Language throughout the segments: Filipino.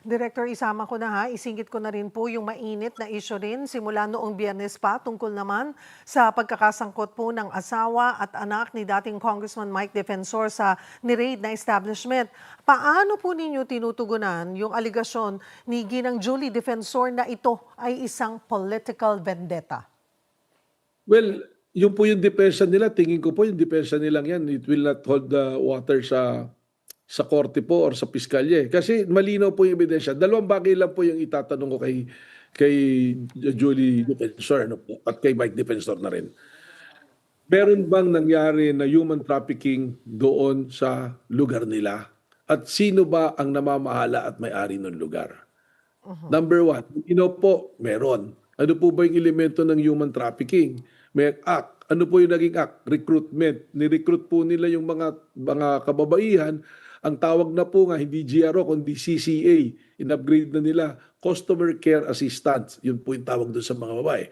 Director, isama ko na ha, isingit ko na rin po yung mainit na issue rin simula noong Biyernes pa tungkol naman sa pagkakasangkot po ng asawa at anak ni dating Congressman Mike Defensor sa ni-raid na establishment. Paano po ninyo tinutugunan yung aligasyon ni Ginang Julie Defensor na ito ay isang political vendetta? Well, yun po yung depensa nila. Tingin ko po yung depensa nilang yan. It will not hold the water sa korte po or sa piskalye. Kasi malinaw po yung ebidensya. Dalawang bagay lang po yung itatanong ko kay Julie Defensor ano po, at kay Mike Defensor na rin. Meron bang nangyari na human trafficking doon sa lugar nila? At sino ba ang namamahala at may-ari ng lugar? Number one, po, meron. Ano po ba yung elemento ng human trafficking? May act. Ano po yung naging act? Recruitment. Ni-recruit po nila yung mga kababaihan. Ang tawag na po nga, hindi GRO, kundi CCA. In-upgrade na nila. Customer Care Assistant. Yun po yung tawag doon sa mga babae.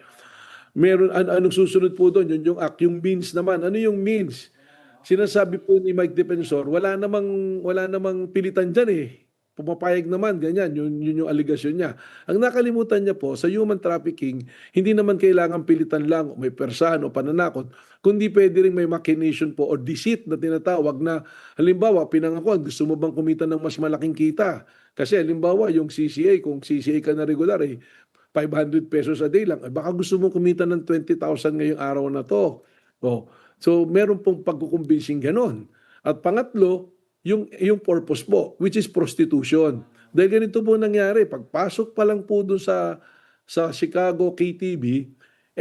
Meron, anong susunod po doon? Yun yung act. Yung means naman. Ano yung means? Sinasabi po ni Mike Defensor, wala namang pilitan dyan eh. Pumapayag naman, ganyan. Yun yung aligasyon niya. Ang nakalimutan niya po, sa human trafficking, hindi naman kailangan pilitan lang o may persahan o pananakot, kundi pwede rin may machination po o deceit na tinatawag na, halimbawa, pinangakuan, gusto mo bang kumita ng mas malaking kita? Kasi halimbawa, yung CCA, kung CCA ka na regular, 500 pesos a day lang. Baka gusto mo kumita ng 20,000 ngayong araw na to. Oh. So, meron pong pagkukumbinsing ganon. At pangatlo, yung purpose po, which is prostitution. Dahil ganito po nangyari, pagpasok pa lang po doon sa Chicago KTV,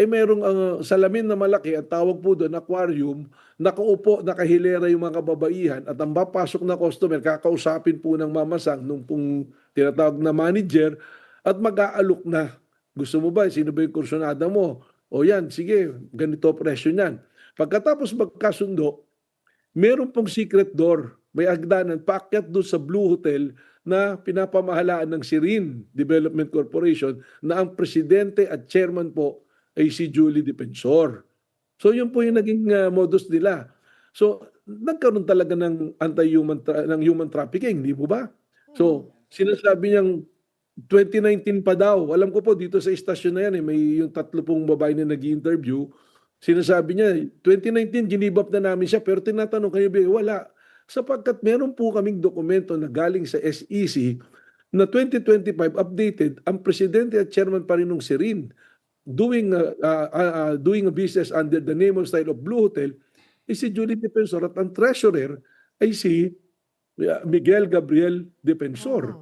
merong salamin na malaki, at tawag po doon, aquarium, nakaupo, nakahilera yung mga kababaihan, at ang papasok na customer, kakausapin po ng mamasang, nung pong tinatawag na manager, at mag-aalok na. Gusto mo ba? Sino ba yung kursunada mo? O yan, sige, ganito presyo niyan. Pagkatapos magkasundo, meron pong secret door. May agdanan, paakyat doon sa Blue Hotel na pinapamahalaan ng Sirin Development Corporation na ang presidente at chairman po ay si Julie Defensor. So yun po yung naging modus nila. So nagkaroon talaga ng human trafficking, di po ba? So sinasabi niyang 2019 pa daw. Alam ko po dito sa istasyon na yan, may yung 3 babae na nag-interview. Sinasabi niya, 2019 ginibap na namin siya, pero tinatanong kayo, wala. Sapagkat meron po kaming dokumento na galing sa SEC na 2025 updated, ang presidente at chairman pa rin ng Sirin doing a business under the name of style of Blue Hotel is si Julie Defensor, at ang treasurer ay si Miguel Gabriel Defensor.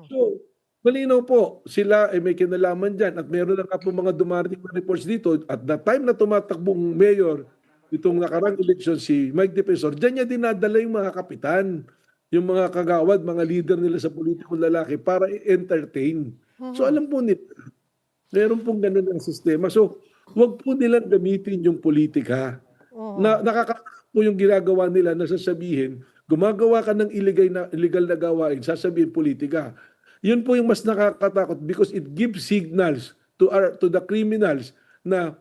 So, malinaw po, sila ay may kinalaman dyan, at meron na nga po mga dumarating na reports dito. At the time na tumatakbong mayor itong nakarang eleksyon si Mike Defensor, dyan niya dinadala yung mga kapitan, yung mga kagawad, mga leader nila sa politikong lalaki para i-entertain. So alam po nila, meron pong ganun ang sistema. So wag po nilang gamitin yung politika. Nakakatakot po yung ginagawa nila na sasabihin, gumagawa ka ng illegal na gawain, sasabihin politika. Yun po yung mas nakakatakot because it gives signals to the criminals na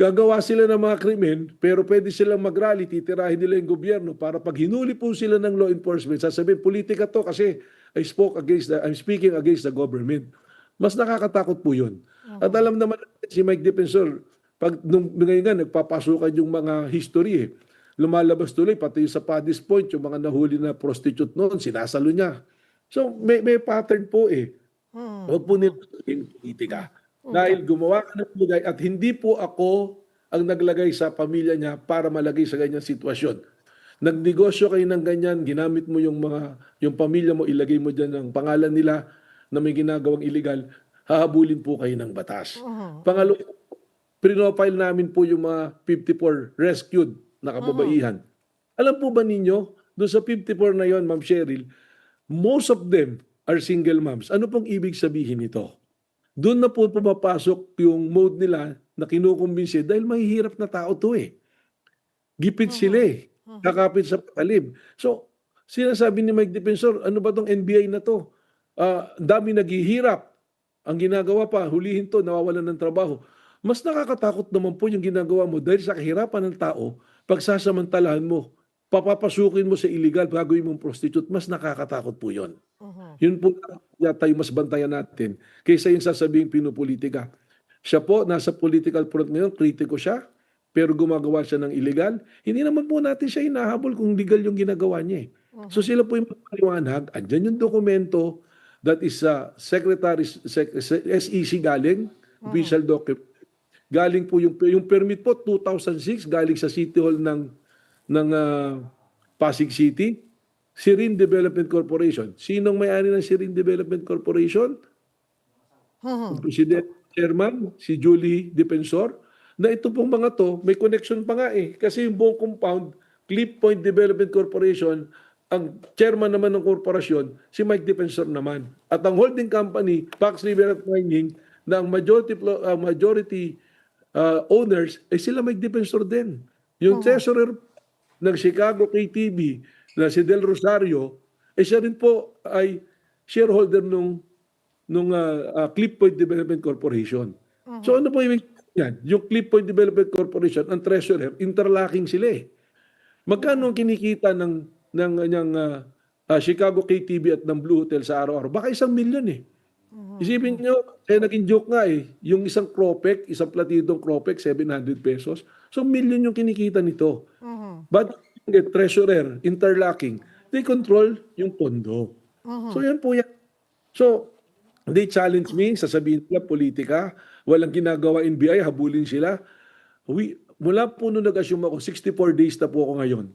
gagawa sila ng mga krimen pero pwede silang mag-rally, titirahin nila yung gobyerno para pag hinuli po sila ng law enforcement, sasabihin, politika to kasi I'm speaking against the government. Mas nakakatakot po yun. At alam naman si Mike Defensor, pag ngayon nga, nagpapasukan yung mga history lumalabas tuloy, pati sa Paddy's Point, yung mga nahuli na prostitute noon, sinasalo niya. So may pattern po Huwag po nila politika. Dahil gumawa ka ng lagay at hindi po ako ang naglagay sa pamilya niya para malagay sa ganyang sitwasyon. Nagnegosyo kayo ng ganyan, ginamit mo yung pamilya mo, ilagay mo dyan ang pangalan nila na may ginagawang illegal, hahabulin po kayo ng batas. Pangalawa, pinofile namin po yung mga 54 rescued na kababaihan. Alam po ba ninyo, doon sa 54 na yon, Ma'am Cheryl, most of them are single moms. Ano pong ibig sabihin nito? Doon na po pumapasok yung mode nila na kinukumbinsi dahil mahihirap na tao to Gipit sila kakapit sa patalim. So, sinasabi ni Mike Defensor, ano ba tong NBI na to? Dami naghihirap. Ang ginagawa pa, hulihin to, nawawalan ng trabaho. Mas nakakatakot naman po yung ginagawa mo dahil sa kahirapan ng tao, pagsasamantalahan mo, papapasukin mo sa illegal, gagawin mong prostitute, mas nakakatakot po yon. Yun po yata yung mas bantayan natin kaysa yung sasabing pinupolitika. Siya po, nasa political front ngayon, kritiko siya, pero gumagawa siya ng illegal. Hindi naman po natin siya hinahabol kung legal yung ginagawa niya. So sila po yung magpaliwanag, andyan yung dokumento that is SEC galing, official document. Galing po yung permit po 2006 galing sa City Hall ng Pasig City. Sirin Development Corporation. Sinong may-ari ng Sirin Development Corporation? Ang President, Chairman, si Julie Defensor. Na ito pong mga to, may connection pa nga eh. Kasi yung buong compound, Cliff Point Development Corporation, ang chairman naman ng korporasyon, si Mike Defensor naman. At ang holding company, Pax River at Mining, na ang majority owners, eh sila Mike Defensor din. Yung treasurer ng Chicago KTV, na si Del Rosario, eh siya rin po ay shareholder nung Cliff Point Development Corporation. So ano po yung yan? Yung Cliff Point Development Corporation, ang treasurer, interlocking sila eh. Magkano ang kinikita ng Chicago KTV at ng Blue Hotel sa araw-araw? Baka 1 million eh. Isipin nyo, kaya naging joke nga eh, yung isang Cropec, isang platidong Cropec, 700 pesos. So, million yung kinikita nito. But the treasurer, interlocking, they control yung pondo. So, yan po yan. So, they challenge me, sasabihin nila, politika, walang ginagawa NBI, habulin sila. Mula po nung nag-assume ako, 64 days na po ako ngayon.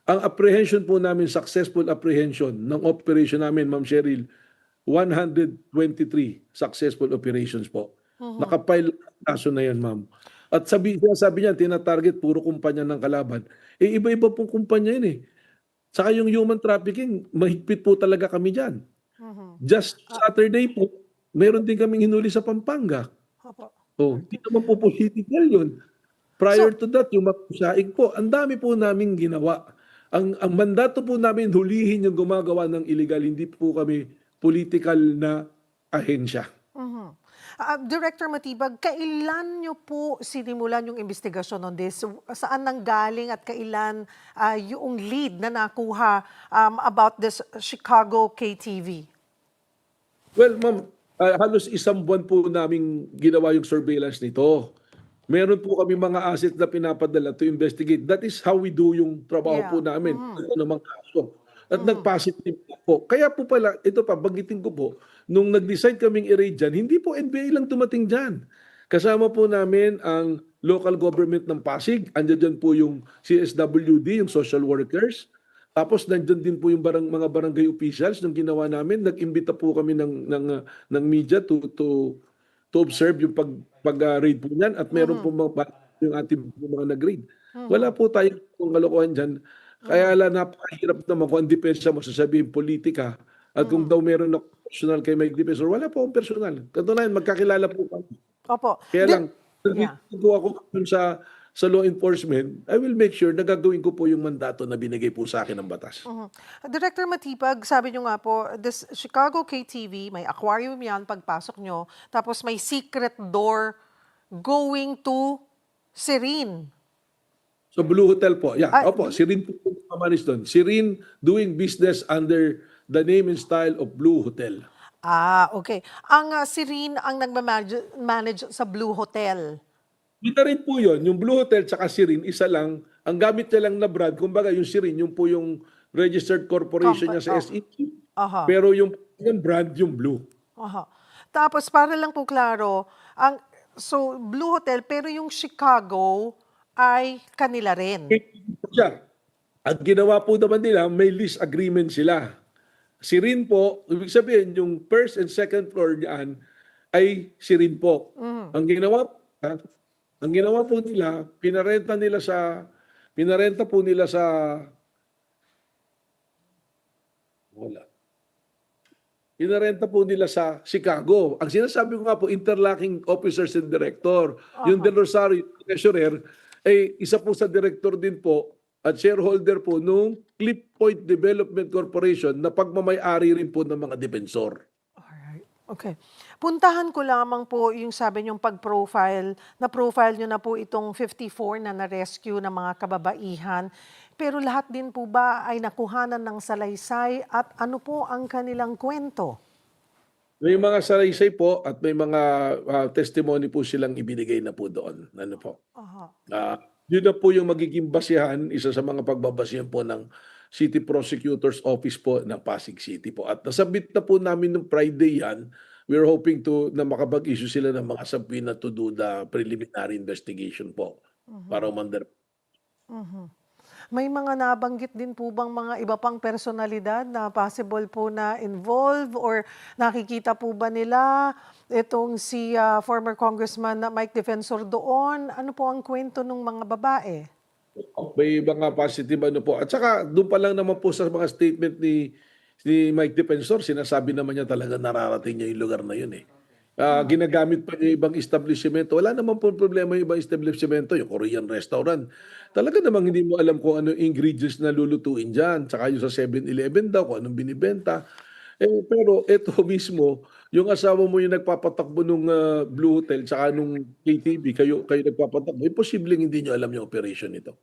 Ang apprehension po namin, successful apprehension ng operation namin, Ma'am Cheryl, 123 successful operations po. Nakapile kaso na yan, ma'am. At sabi niya, tina-target puro kumpanya ng kalaban. Eh, iba-iba pong kumpanya yun eh. Saka yung human trafficking, mahigpit po talaga kami dyan. Just Saturday po, meron din kaming hinuli sa Pampanga. Oh, hindi naman po political yun. Prior to that, yung makusaig po, ang dami po namin ginawa. Ang mandato po namin hulihin yung gumagawa ng illegal, hindi po kami political na ahensya. Director Matibag, kailan nyo po sinimulan yung investigasyon on this? Saan nanggaling at kailan yung lead na nakuha about this Chicago KTV? Well, ma'am, halos 1 buwan po namin ginawa yung surveillance nito. Meron po kami mga assets na pinapadala to investigate. That is how we do yung trabaho po namin. Ano mga kaso. At nag-positive po. Kaya po pala, ito pa, banggitin ko po, nung nag-decide kaming i-raid dyan, hindi po NBI lang tumating dyan. Kasama po namin ang local government ng Pasig. Andiyan dyan po yung CSWD, yung social workers. Tapos nandyan din po yung mga barangay officials nung ginawa namin. Nag-imbita po kami ng media to observe yung pag-raid po niyan. At meron po yung ating mga nag-raid. Wala po tayong kalokohan dyan. Kaya napakahirap naman kung ang depensa mo sasabihin politika at kung daw meron na personal kay Mike Defensor, wala po akong personal. Katunayan, magkakilala po kami. Opo. Kaya lang, kung ako sa law enforcement, I will make sure na gagawin ko po yung mandato na binigay po sa akin ng batas. Director Matibag, sabi nyo nga po, this Chicago KTV, may aquarium yan pagpasok nyo, tapos may secret door going to Sirin. So Blue Hotel po. Yeah, opo, Sirin po kamanis doon. Sirin doing business under the name and style of Blue Hotel. Okay. Ang Sirin ang nagmamanage sa Blue Hotel. Kita rin po yun. Yung Blue Hotel tsaka Sirin, isa lang. Ang gamit niya lang na brand, kumbaga yung Sirin, yung po yung registered corporation niya sa SEC. Pero yung brand, yung Blue. Tapos para lang po klaro, so Blue Hotel, pero yung Chicago ay kanila rin. Siya. Ang ginawa po naman nila, may lease agreement sila. Sirin po, ibig sabihin, yung first and second floor niyan ay Sirin po. Ang ginawa po nila, pinarenta po nila sa Chicago. Ang sinasabi ko nga po, interlocking officers and director. Yung Del Rosario, treasurer, ay isa po sa director din po at shareholder po nung Cliff Point Development Corporation na pagmamay-ari rin po ng mga defensor. Alright. Okay. Puntahan ko lamang po yung sabi niyong pag-profile, na-profile niyo na po itong 54 na na-rescue na mga kababaihan. Pero lahat din po ba ay nakuhanan ng salaysay at ano po ang kanilang kwento? May mga salaysay po at may mga, testimony po silang ibinigay na po doon, ano po. Aha. Ah, Yun na po yung magiging basehan, isa sa mga pagbabasihan po ng City Prosecutor's Office po ng Pasig City po. At nasubmit na po namin nung Friday yan. We're hoping to na makapag-issue sila ng mga subpoena to do the preliminary investigation po para umandar. Mhm. May mga nabanggit din po bang mga iba pang personalidad na possible po na involved or nakikita po ba nila itong si former Congressman na Mike Defensor doon? Ano po ang kwento ng mga babae? May mga positive ano po. At saka doon pa lang naman po sa mga statement ni Mike Defensor, sinasabi naman niya talaga nararating niya yung lugar na yun eh. Ginagamit pa niya yung ibang establishmento. Wala naman po problema yung ibang establishmento, yung Korean restaurant. Talaga namang hindi mo alam kung ano yung ingredients na lulutuin dyan. Tsaka yung sa 7-Eleven daw, kung anong binibenta. Pero eto mismo, yung asawa mo yung nagpapatakbo nung, Blue Hotel tsaka nung KTV, kayo kayo nagpapatakbo, posibleng hindi niyo alam yung operation nito.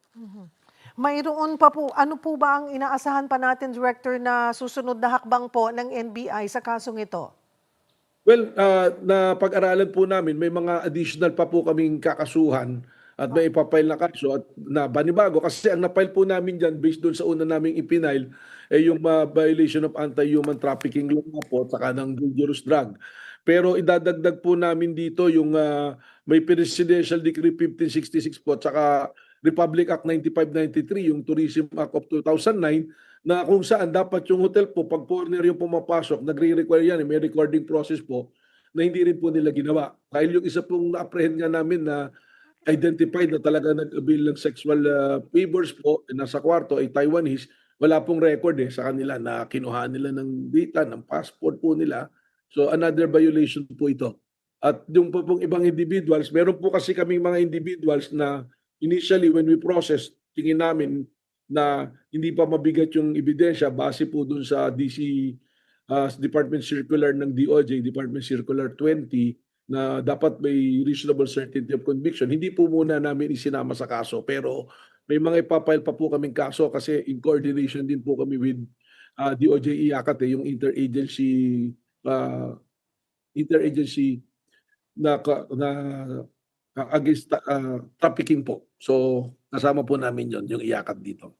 Mayroon pa po, ano po ba ang inaasahan pa natin, Director, na susunod na hakbang po ng NBI sa kasong ito? Well, napag-aralan po namin may mga additional pa po kaming kakasuhan at may ipa-file na kaso at na panibago kasi ang na-file po namin diyan based doon sa una naming ipinail yung violation of anti-human trafficking law nga po at saka ng dangerous drug. Pero idadagdag po namin dito yung may Presidential Decree 1566 po at saka Republic Act 9593, yung Tourism Act of 2009 na kung saan dapat yung hotel po, pag foreigner yung pumapasok, nagre-require yan, may recording process po, na hindi rin po nila ginawa. Dahil yung isa pong na-apprehend nga namin na identified na talaga nag-avail ng sexual favors po, nasa kwarto ay Taiwanese, wala pong record sa kanila na kinuha nila ng data, ng passport po nila. So another violation po ito. At yung po pong ibang individuals, meron po kasi kaming mga individuals na initially when we process, tingin namin na hindi pa mabigat yung ebidensya base po dun sa Department Circular ng DOJ, Department Circular 20, na dapat may reasonable certainty of conviction. Hindi po muna namin isinama sa kaso pero may mga ipapile pa po kaming kaso kasi in coordination din po kami with DOJ IACAT, yung uh, interagency na against trafficking po. So kasama po namin yon yung IACAT dito.